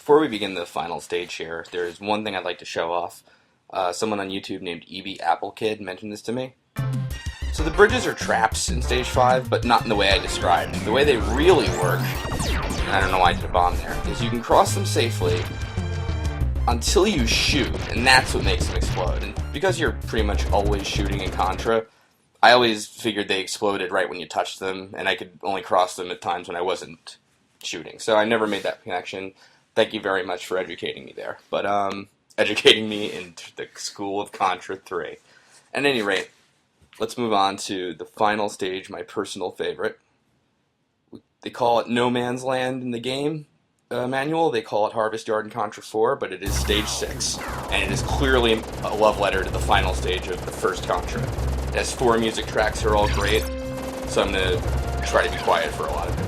Before we begin the final stage here, there's one thing I'd like to show off. Someone on YouTube named Evie Applekid mentioned this to me. So the bridges are traps in Stage 5, but not in the way I described. The way they really work, and I don't know why I did a bomb there, is you can cross them safely until you shoot, and that's what makes them explode. And because you're pretty much always shooting in Contra, I always figured they exploded right when you touched them, and I could only cross them at times when I wasn't shooting. So I never made that connection. Thank you very much for educating me there. But, educating me in the school of Contra 3. At any rate, let's move on to the final stage, my personal favorite. They call it No Man's Land in the game manual. They call it Harvest Yard in Contra 4, but it is Stage 6. And it is clearly a love letter to the final stage of the first Contra. It has 4 music tracks, they're all great, so I'm going to try to be quiet for a lot of it.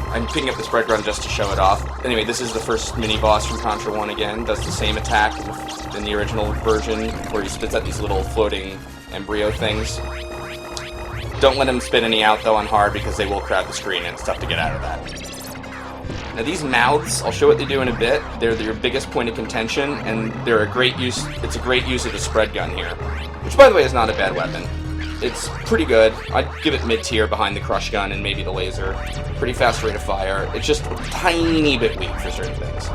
I'm picking up the spread run just to show it off. Anyway, this is the first mini-boss from Contra 1 again. Does the same attack in the original version, where he spits out these little floating embryo things. Don't let him spit any out, though, on hard, because they will crowd the screen, and it's tough to get out of that. Now, these mouths, I'll show what they do in a bit. They're your biggest point of contention, and they're a great use. It's a great use of the spread gun here, which, by the way, is not a bad weapon. It's pretty good. I'd give it mid-tier behind the crush gun and maybe the laser. Pretty fast rate of fire. It's just a tiny bit weak for certain things. So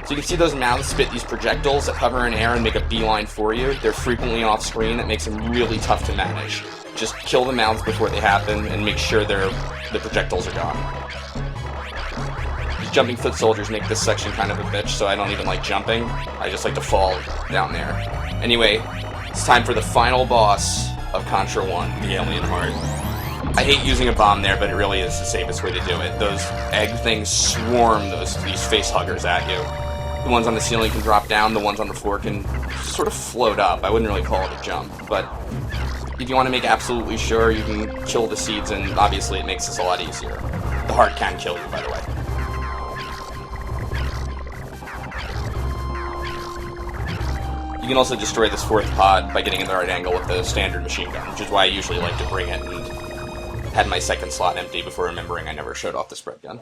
you can see those mouths spit these projectiles that hover in air and make a beeline for you. They're frequently off-screen. That makes them really tough to manage. Just kill the mouths before they happen and make sure the projectiles are gone. These jumping foot soldiers make this section kind of a bitch, so I don't even like jumping. I just like to fall down there. Anyway, it's time for the final boss of Contra 1, the Alien Heart. I hate using a bomb there, but it really is the safest way to do it. Those egg things swarm these face huggers at you. The ones on the ceiling can drop down, the ones on the floor can sort of float up. I wouldn't really call it a jump, but if you want to make absolutely sure, you can kill the seeds, and obviously it makes this a lot easier. The heart can kill you, by the way. You can also destroy this 4th pod by getting in the right angle with the standard machine gun, which is why I usually like to bring it and had my second slot empty before remembering I never showed off the spread gun.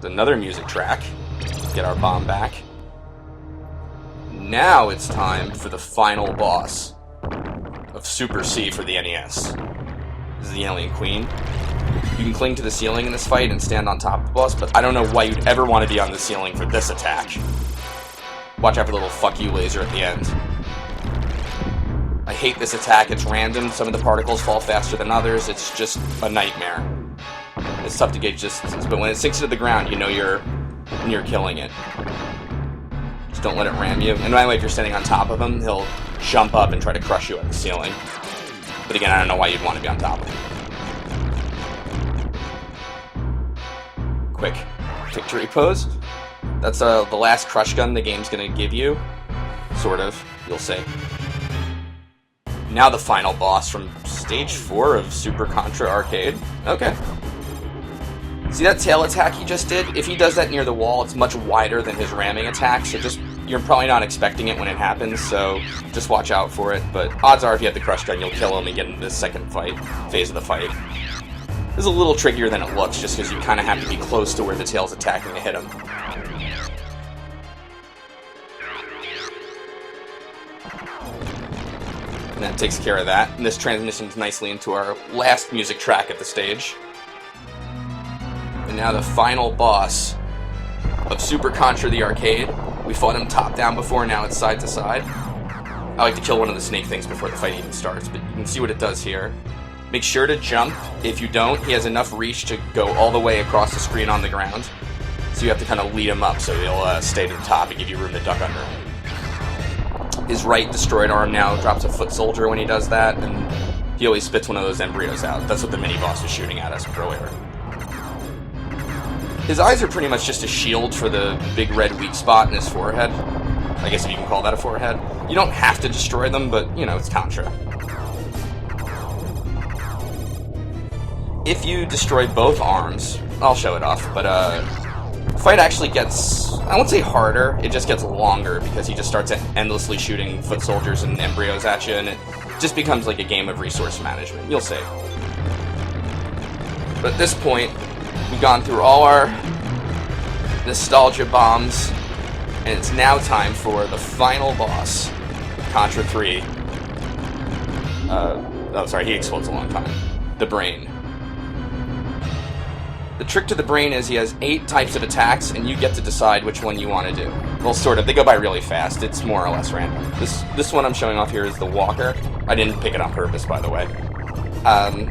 Another music track. Get our bomb back. Now it's time for the final boss of Super C for the NES. This is the Alien Queen. You can cling to the ceiling in this fight and stand on top of the boss, but I don't know why you'd ever want to be on the ceiling for this attack. Watch out for the little fuck you laser at the end. I hate this attack. It's random. Some of the particles fall faster than others. It's just a nightmare. It's tough to gauge distance, but when it sinks into the ground, you know you're killing it. Just don't let it ram you. And by the way, if you're standing on top of him, he'll jump up and try to crush you at the ceiling. But again, I don't know why you'd want to be on top of him. Quick victory pose. That's the last crush gun the game's going to give you. Sort of. You'll see. Now the final boss from Stage 4 of Super Contra Arcade. Okay. See that tail attack he just did? If he does that near the wall, it's much wider than his ramming attack, so you're probably not expecting it when it happens, so just watch out for it. But odds are if you have the crush gun, you'll kill him and get into the second phase of the fight. This is a little trickier than it looks, just because you kind of have to be close to where the tail's attacking to hit him. And that takes care of that. And this transitions nicely into our last music track at the stage. And now the final boss of Super Contra the Arcade. We fought him top down before, now it's side to side. I like to kill one of the snake things before the fight even starts, but you can see what it does here. Make sure to jump. If you don't, he has enough reach to go all the way across the screen on the ground. So you have to kind of lead him up so he'll stay to the top and give you room to duck under him. His right destroyed arm now drops a foot soldier when he does that, and he always spits one of those embryos out. That's what the mini-boss was shooting at us earlier. His eyes are pretty much just a shield for the big red weak spot in his forehead. I guess if you can call that a forehead. You don't have to destroy them, but, you know, it's Contra. If you destroy both arms, I'll show it off, but the fight actually gets, I won't say harder, it just gets longer because he just starts endlessly shooting foot soldiers and embryos at you, and it just becomes like a game of resource management. You'll see. But at this point, We've gone through all our nostalgia bombs, and it's now time for the final boss, Contra 3. Oh, sorry, he explodes a long time. The Brain. The trick to the Brain is he has 8 types of attacks, and you get to decide which one you want to do. Well, sort of. They go by really fast. It's more or less random. This one I'm showing off here is the Walker. I didn't pick it on purpose, by the way.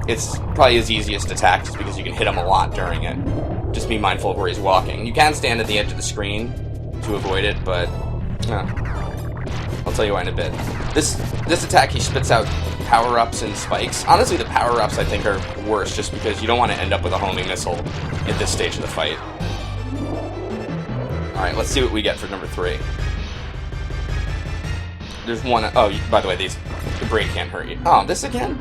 It's probably his easiest attack, just because you can hit him a lot during it. Just be mindful of where he's walking. You can stand at the edge of the screen to avoid it, but I'll tell you why in a bit. This attack, he spits out power-ups and spikes. Honestly, the power-ups, I think, are worse, just because you don't want to end up with a homing missile at this stage of the fight. Alright, let's see what we get for number 3. There's one... Oh, by the way, the Brain can't hurt you. Oh, this again?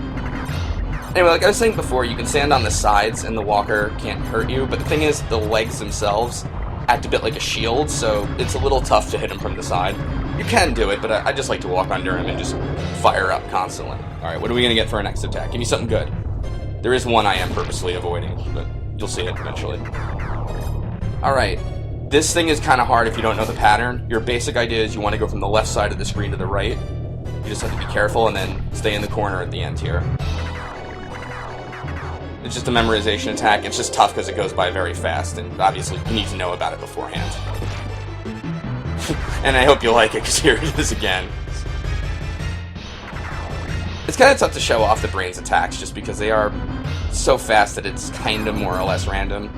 Anyway, like I was saying before, you can stand on the sides and the Walker can't hurt you, but the thing is, the legs themselves act a bit like a shield, so it's a little tough to hit him from the side. You can do it, but I just like to walk under him and just fire up constantly. Alright, what are we going to get for our next attack? Give me something good. There is one I am purposely avoiding, but you'll see it eventually. Alright, this thing is kind of hard if you don't know the pattern. Your basic idea is you want to go from the left side of the screen to the right. You just have to be careful and then stay in the corner at the end here. It's just a memorization attack. It's just tough because it goes by very fast, and obviously you need to know about it beforehand. And I hope you like it, because here it is again. It's kind of tough to show off the Brain's attacks, just because they are so fast that it's kind of more or less random.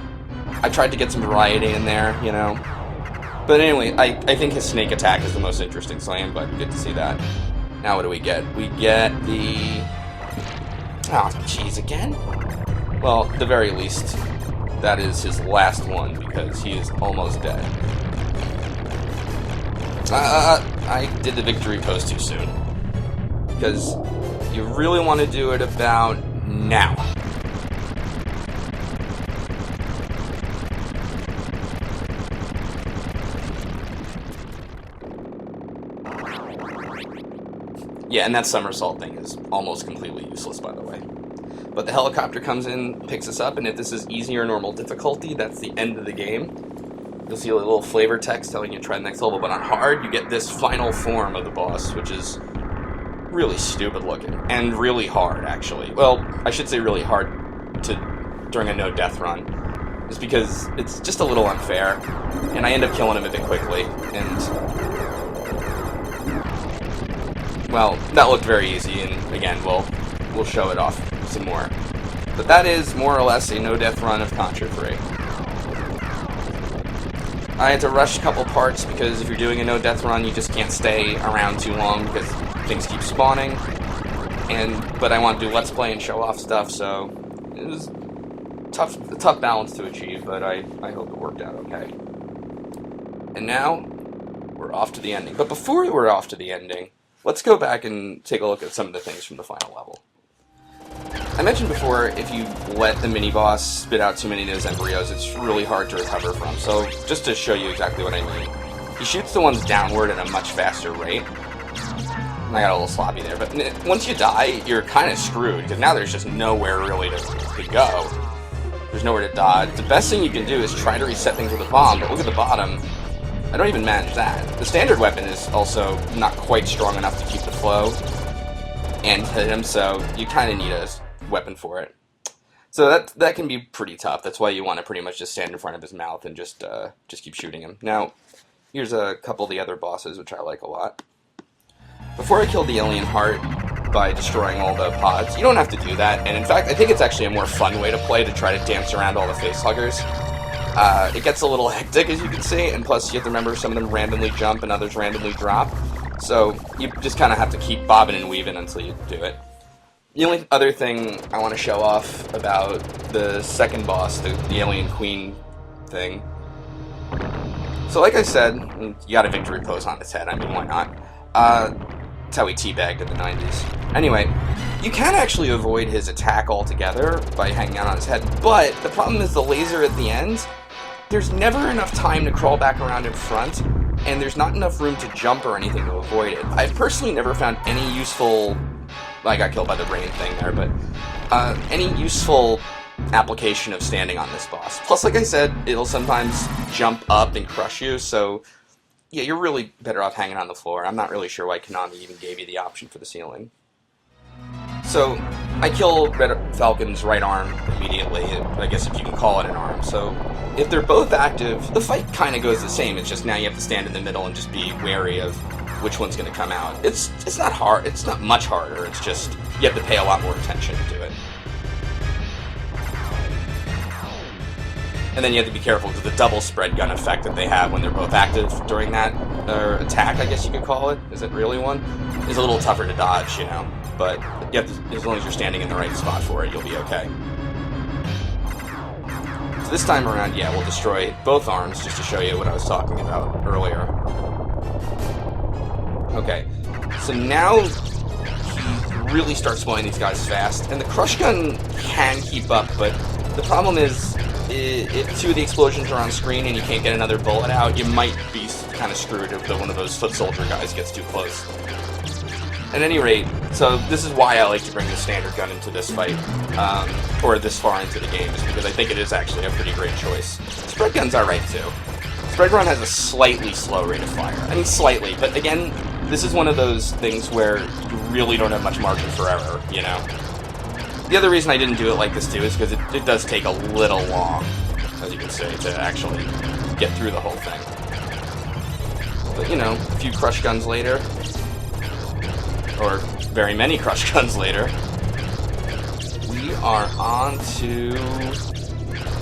I tried to get some variety in there, you know. But anyway, I think his snake attack is the most interesting, so I am glad we get to see that. Now what do we get? We get the... Oh, jeez, again? Well, at the very least, that is his last one, because he is almost dead. I did the victory pose too soon. Because you really want to do it about now. Yeah, and that somersault thing is almost completely useless, by the way. But the helicopter comes in, picks us up, and if this is easy or normal difficulty, that's the end of the game. You'll see a little flavor text telling you to try the next level, but on hard, you get this final form of the boss, which is really stupid looking, and really hard, actually. Well, I should say really hard during a no-death run, just because it's just a little unfair, and I end up killing him a bit quickly, and... Well, that looked very easy, and again, we'll show it off some more. But that is more or less a no-death run of Contra 3. I had to rush a couple parts because if you're doing a no-death run, you just can't stay around too long because things keep spawning. But I want to do Let's Play and show off stuff, so it was a tough balance to achieve, but I hope it worked out okay. And now, we're off to the ending. But before we're off to the ending, let's go back and take a look at some of the things from the final level. I mentioned before, if you let the mini-boss spit out too many of those embryos, it's really hard to recover from. So, just to show you exactly what I mean, he shoots the ones downward at a much faster rate. And I got a little sloppy there, but once you die, you're kind of screwed, because now there's just nowhere really to go. There's nowhere to dodge. The best thing you can do is try to reset things with a bomb, but look at the bottom. I don't even manage that. The standard weapon is also not quite strong enough to keep the flow and hit him, so you kind of need a weapon for it. So that can be pretty tough. That's why you want to pretty much just stand in front of his mouth and just keep shooting him. Now, here's a couple of the other bosses, which I like a lot. Before I killed the alien heart by destroying all the pods, you don't have to do that, and in fact, I think it's actually a more fun way to play, to try to dance around all the facehuggers. It gets a little hectic, as you can see, and plus you have to remember some of them randomly jump and others randomly drop. So you just kind of have to keep bobbing and weaving until you do it. The only other thing I want to show off about the second boss, the alien queen thing. So like I said, you got a victory pose on his head, I mean, why not? That's how he teabagged in the 90s. Anyway, you can actually avoid his attack altogether by hanging out on his head, but the problem is the laser at the end, there's never enough time to crawl back around in front, and there's not enough room to jump or anything to avoid it. I've personally never found any useful... I got killed by the brain thing there, but any useful application of standing on this boss. Plus, like I said, it'll sometimes jump up and crush you, so yeah, you're really better off hanging on the floor. I'm not really sure why Konami even gave you the option for the ceiling. So, I kill Red Falcon's right arm immediately, I guess if you can call it an arm. So, if they're both active, the fight kind of goes the same. It's just now you have to stand in the middle and just be wary of which one's going to come out. It's not hard. It's not much harder. It's just you have to pay a lot more attention to it. And then you have to be careful because the double spread gun effect that they have when they're both active during that attack, I guess you could call it, is it really one? Is a little tougher to dodge, you know. But you have to, as long as you're standing in the right spot for it, you'll be okay. So this time around, yeah, we'll destroy both arms just to show you what I was talking about earlier. Okay, so now he really starts blowing these guys fast, and the crush gun can keep up, but the problem is if two of the explosions are on screen and you can't get another bullet out, you might be kind of screwed if one of those foot soldier guys gets too close. At any rate, so this is why I like to bring the standard gun into this fight, or this far into the game, is because I think it is actually a pretty great choice. Spread gun's alright too. Spread gun has a slightly slow rate of fire. I mean, slightly, but again, this is one of those things where you really don't have much margin for error, you know? The other reason I didn't do it like this too is because it does take a little long, as you can see, to actually get through the whole thing. But, you know, a few crush guns later, or very many crush guns later, we are on to...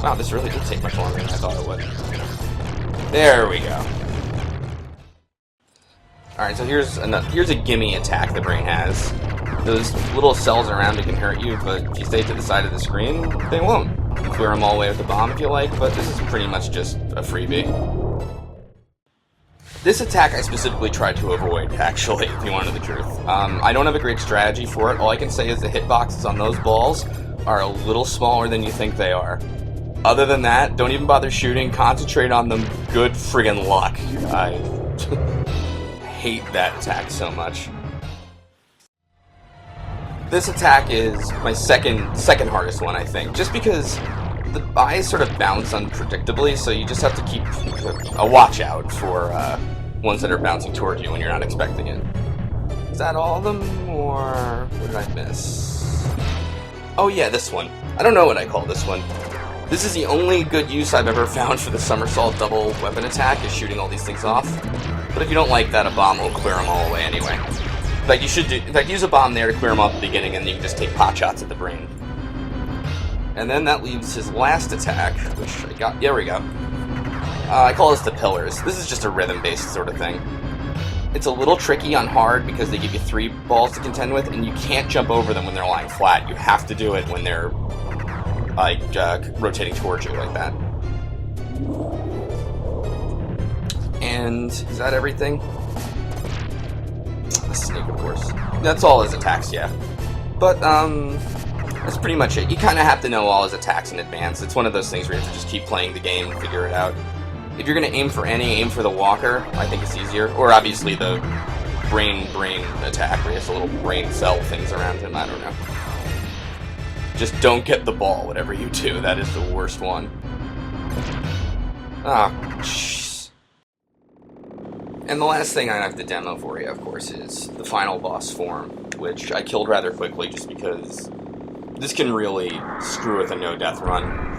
Wow, this really did take much longer than I thought it would. There we go. Alright, so here's a gimme attack the brain has. Those little cells around it can hurt you, but if you stay to the side of the screen, they won't. You can clear them all away with the bomb if you like, but this is pretty much just a freebie. This attack I specifically tried to avoid, actually, if you wanted the truth. I don't have a great strategy for it. All I can say is the hitboxes on those balls are a little smaller than you think they are. Other than that, don't even bother shooting. Concentrate on them. Good friggin' luck. I hate that attack so much. This attack is my second hardest one, I think, just because the eyes sort of bounce unpredictably, so you just have to keep a watch out for ones that are bouncing towards you when you're not expecting it. Is that all of them, or what did I miss? Oh yeah, this one. I don't know what I call this one. This is the only good use I've ever found for the somersault double weapon attack, is shooting all these things off. But if you don't like that, a bomb will clear them all away anyway. Like you should do, in fact, use a bomb there to clear them off at the beginning, and then you can just take pot shots at the brain. And then that leaves his last attack, which I got. There we go. I call this the pillars. This is just a rhythm-based sort of thing. It's a little tricky on hard because they give you 3 balls to contend with, and you can't jump over them when they're lying flat. You have to do it when they're like rotating towards you like that. And is that everything? A snake, of course. That's all his attacks, yeah. But that's pretty much it. You kind of have to know all his attacks in advance. It's one of those things where you have to just keep playing the game and figure it out. If you're going to aim for aim for the walker. I think it's easier. Or obviously the brain attack where he has the little brain cell things around him. I don't know. Just don't get the ball, whatever you do. That is the worst one. Ah, jeez. And the last thing I have to demo for you, of course, is the final boss form, which I killed rather quickly just because this can really screw with a no-death run.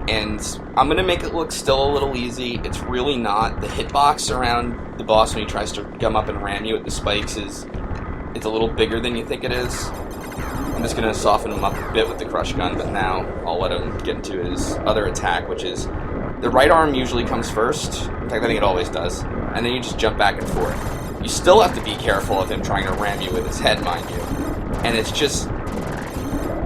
And I'm going to make it look still a little easy. It's really not. The hitbox around the boss when he tries to come up and ram you with the spikes it's a little bigger than you think it is. I'm just going to soften him up a bit with the crush gun, but now I'll let him get into his other attack, which is the right arm usually comes first. In fact, I think it always does. And then you just jump back and forth. You still have to be careful of him trying to ram you with his head, mind you. And it's just,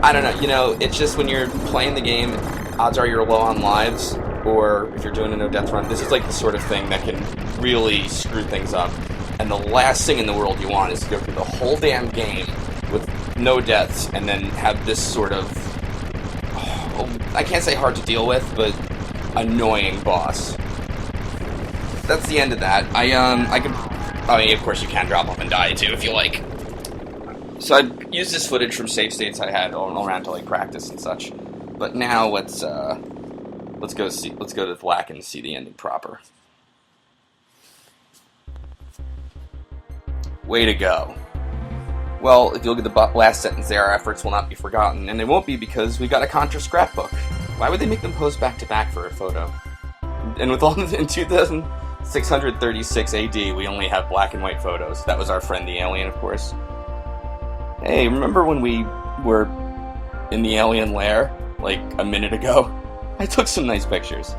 I don't know, you know, it's just when you're playing the game, odds are you're low on lives, or if you're doing a no-death run, this is like the sort of thing that can really screw things up. And the last thing in the world you want is to go through the whole damn game with no deaths, and then have this sort of, I can't say hard to deal with, but annoying boss. That's the end of that. I mean, of course you can drop off and die too if you like. So I used this footage from save states I had all around to like practice and such. But now let's go to black and see the ending proper. Way to go. Well, if you look at the last sentence there, our efforts will not be forgotten, and they won't be because we got a Contra scrapbook. Why would they make them pose back to back for a photo? And with all in 2636 AD, we only have black and white photos. That was our friend the alien, of course. Hey, remember when we were in the alien lair, like a minute ago? I took some nice pictures.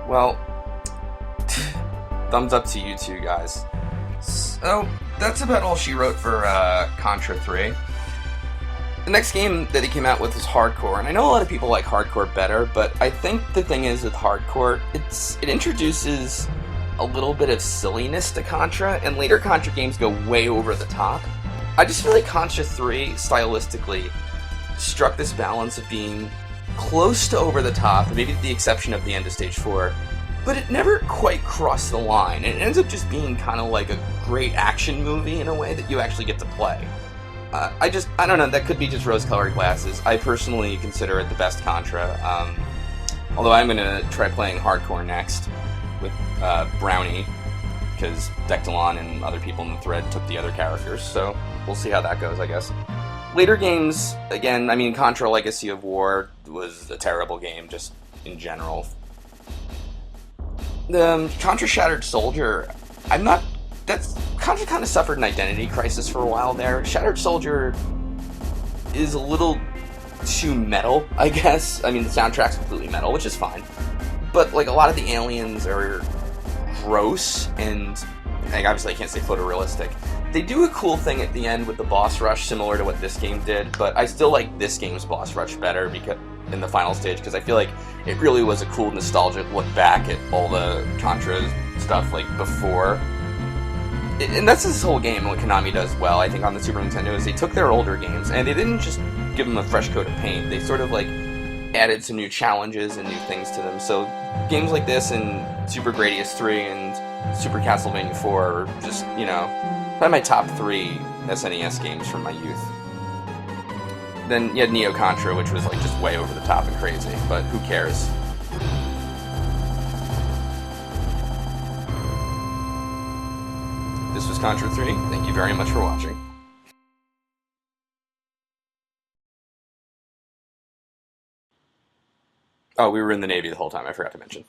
Well, thumbs up to you two guys. So, that's about all she wrote for Contra 3. The next game that he came out with was Hardcore, and I know a lot of people like Hardcore better, but I think the thing is with Hardcore, it introduces a little bit of silliness to Contra, and later Contra games go way over the top. I just feel like Contra 3, stylistically, struck this balance of being close to over the top, maybe with the exception of the end of Stage 4, but it never quite crossed the line, and it ends up just being kind of like a great action movie in a way that you actually get to play. I don't know, that could be just rose-colored glasses. I personally consider it the best Contra, although I'm going to try playing Hardcore next with Brownie, because Dectilon and other people in the thread took the other characters, so we'll see how that goes, I guess. Later games, again, I mean, Contra Legacy of War was a terrible game, just in general. The Contra Shattered Soldier, Contra kind of suffered an identity crisis for a while there. Shattered Soldier is a little too metal, I guess. I mean, the soundtrack's completely metal, which is fine. But, like, a lot of the aliens are gross, and like, obviously I can't say photorealistic. They do a cool thing at the end with the boss rush, similar to what this game did, but I still like this game's boss rush better because in the final stage, because I feel like it really was a cool nostalgic look back at all the Contra stuff, like, before. And that's this whole game, and what Konami does well, I think, on the Super Nintendo, is they took their older games, and they didn't just give them a fresh coat of paint. They sort of, like, added some new challenges and new things to them. So games like this and Super Gradius 3 and Super Castlevania 4 are just, you know, probably my top 3 SNES games from my youth. Then you had Neo Contra, which was like just way over the top and crazy, but who cares? This was Contra 3. Thank you very much for watching. Oh, we were in the Navy the whole time, I forgot to mention.